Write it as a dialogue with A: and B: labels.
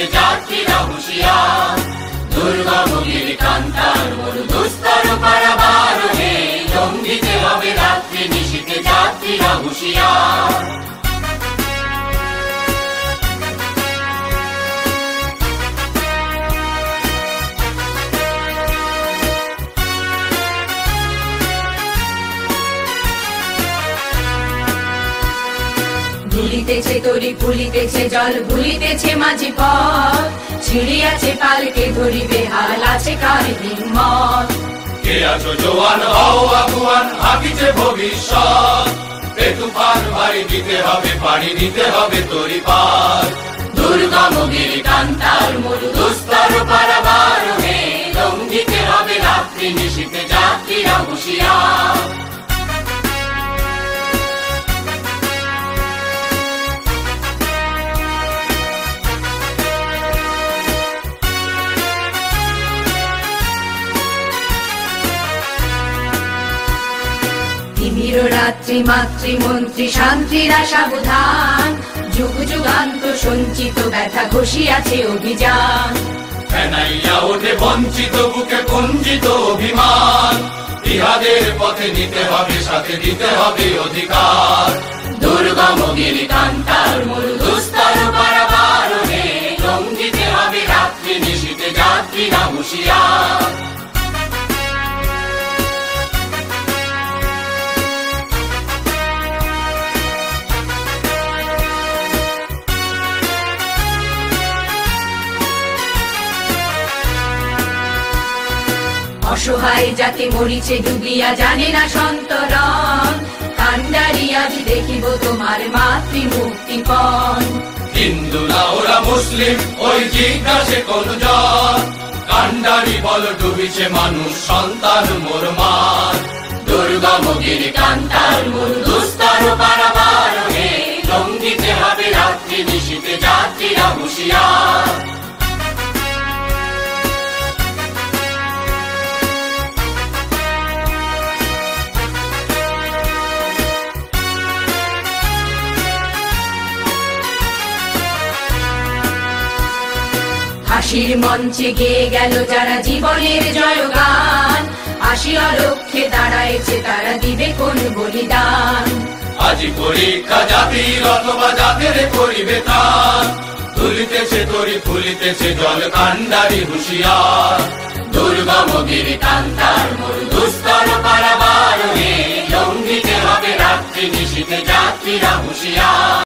A: নিশীথে যাত্রীরা হুঁশিয়ার। দুর্গম গিরিকান্তার মরু দুস্তর পারাবার হে, লঙ্ঘিতে হবে রাত্রি নিশীথে যাত্রীরা হুঁশিয়ার।
B: ভুলিতেছে তরি ফুলিতেছে জল, ভুলিতেছে মাঝি পথ, ছিড়িয়াছে পালকে ধরিবে হাল, আছে কার হিম্মত।
A: কে আছো জোয়ান হও আগুয়ান, হাকিছে ভবিষ্যৎ। এ তুফান ভারী দিতে হবে পাড়ি দিতে হবে তরি পার। দুর্গম গিরিকান্তার মরু দুস্তর পারাবার হে, লঙ্ঘিতে হবে রাত্রি নিশীথে যাত্রীরা হুঁশিয়ার।
B: তিমির রাত্রি মাতৃমন্ত্রী শান্তিরা সাবধান, যুগ যুগান্ত সঞ্চিত ব্যথা ঘষিয়াছে অভিযান।
A: ফেনাইয়া ওঠে বঞ্চিত বুকে কুঞ্চিত অভিমান, ইহাদের পথে নিতে হবে সাথে দিতে হবে অধিকার। দুর্গম গিরিকান্তার মরু দুস্তর পারাবার হে, লঙ্ঘিতে হবে রাত্রি নিশীথে যাত্রীরা হুঁশিয়ার।
B: অসহায় জাতি মরিছে ডুবিয়া, জানে না সন্তরণ, কান্ডারি আজ দেখিব তোমার মাতৃ মুক্তিপণ।
A: হিন্দু না ওরা মুসলিম ওই জিজ্ঞাসে কোন জন, কান্ডারি বল ডুবিছে মানুষ সন্তান মোর মান। দুর্গম গিরিকান্তার মরু দুস্তর পারাবার হে, লঙ্ঘিতে হবে রাত্রি নিশীথে যাত্রীরা হুঁশিয়ার।
B: হাসির মঞ্চে গেয়ে গেল যারা জীবনের জয়গান, আসিয়া লক্ষ্যে দাঁড়াইছে তারা দিবে কোন বলিদান।
A: আজি পরীক্ষা জাতির অথবা জাতের করিবে তার, তুলিতেছে তরি ফুলিতেছে জল কান্ডারি হুঁশিয়ার। দুর্গম গিরিকান্তার